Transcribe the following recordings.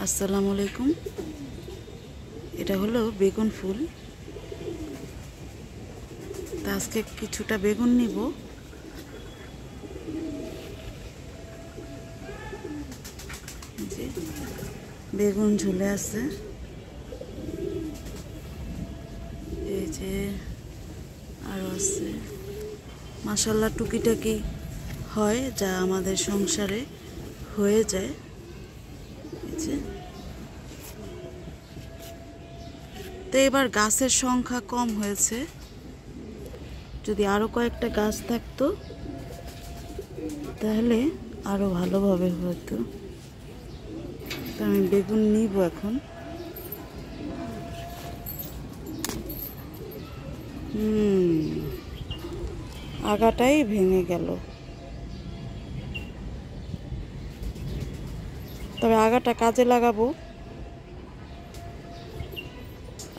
আসসালামু আলাইকুম। এটা হলো বেগুন ফুল। তা আজকে কিছুটা বেগুন নিব। যে বেগুন ঝুলে আছে, এই যে আরও আছে। মাশাআল্লাহ টুকিটাকি হয় যা আমাদের সংসারে হয়ে যায়। এই যে তো এবার গাছের সংখ্যা কম হয়েছে, যদি আরো কয়েকটা গাছ থাকতো তাহলে আরো ভালোভাবে হতো। তো আমি বেগুন নিব এখন। আগাটাই ভেঙে গেল, তবে আগাটা কাজে লাগাবো।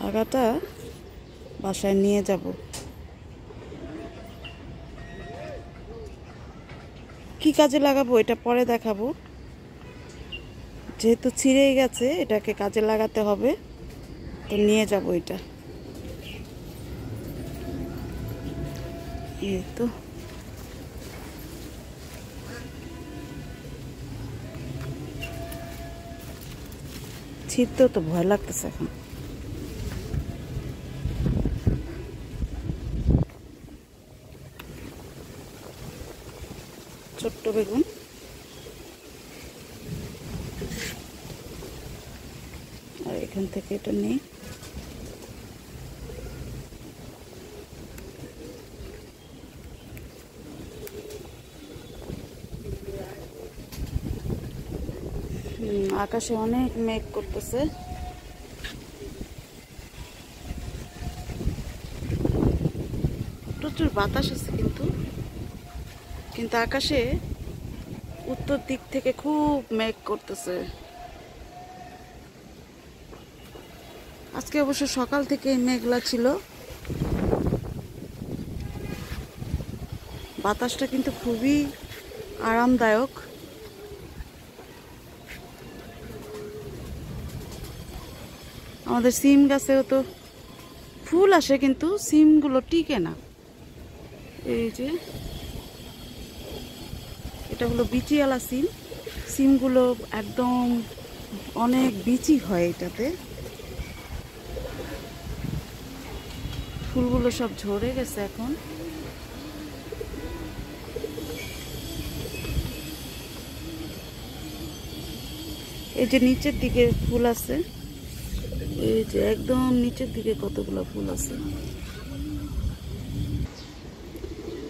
আগাটা বাসায় নিয়ে যাব। কি কাজে লাগাবো এটা পরে দেখাবো। যেহেতু ছিঁড়েই গেছে, এটাকে কাজে লাগাতে হবে, তো নিয়ে যাব এটা। এই তো ছিঁড়তেও তো ভয় লাগতেছে এখন। ছোট্ট বেগুন, আর এখান থেকে এটা নেই। আকাশে অনেক মেঘ করতেছে। প্রচুর বাতাস আছে, কিন্তু আকাশে উত্তর দিক থেকে খুব মেঘ করতেছে। আজকে অবশ্য সকাল থেকে মেঘলা ছিল। বাতাসটা কিন্তু খুবই আরামদায়ক। আমাদের সিম গাছেও তো ফুল আসে, কিন্তু সিমগুলো টিকে না। এই যে এটা হলো বিচিওয়ালা সিম। সিমগুলো একদম অনেক বিচি হয় এটাতে। ফুলগুলো সব ঝরে গেছে এখন। এই যে নিচের দিকে ফুল আছে, এই যে একদম নিচের দিকে কতগুলো ফুল আছে।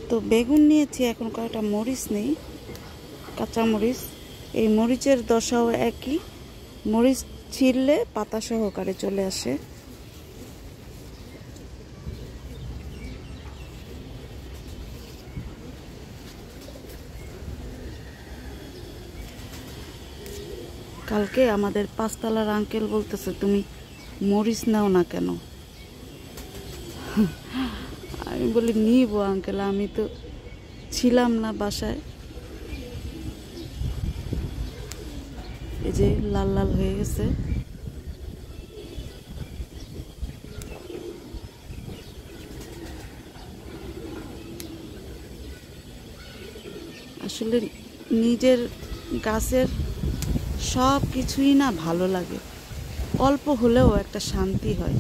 তো বেগুন নিয়েছি, এখন কয়েকটা মরিচ নেই, কাঁচা মরিচ। এই মরিচের দশাও একই, মরিচ ছিঁড়লে পাতা সহকারে চলে আসে। কালকে আমাদের পাঁচতলার আঙ্কেল বলতেছে, তুমি মরিচ নাও না কেন? আমি বলি নিব আঙ্কেল, আমি তো ছিলাম না বাসায়। এই যে লাল লাল হয়ে গেছে। আসলে নিজের গাছের সব কিছুই না ভালো লাগে, অল্প হলেও একটা শান্তি হয়।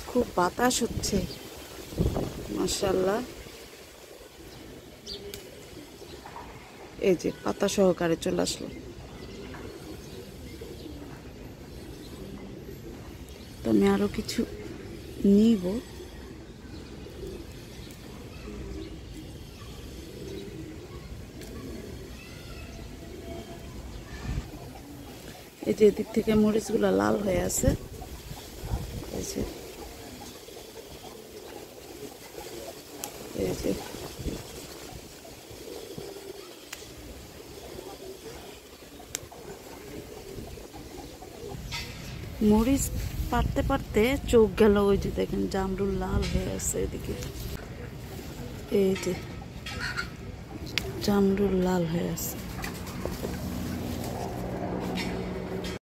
খুব বাতাস হচ্ছে, মাশাআল্লাহ। এই যে পাতা সহকারে চলে আসলো। তো আমি আরো কিছু নিব। এই যে এদিক থেকে মরিচগুলো লাল হয়ে আছে। এই যে এই যে মরিচ পারতে পারতে চোখ গেল। ওই যে দেখেন জামরুল লাল হয়ে আছে এদিকে। এই যে জামরুল লাল হয়ে আছে।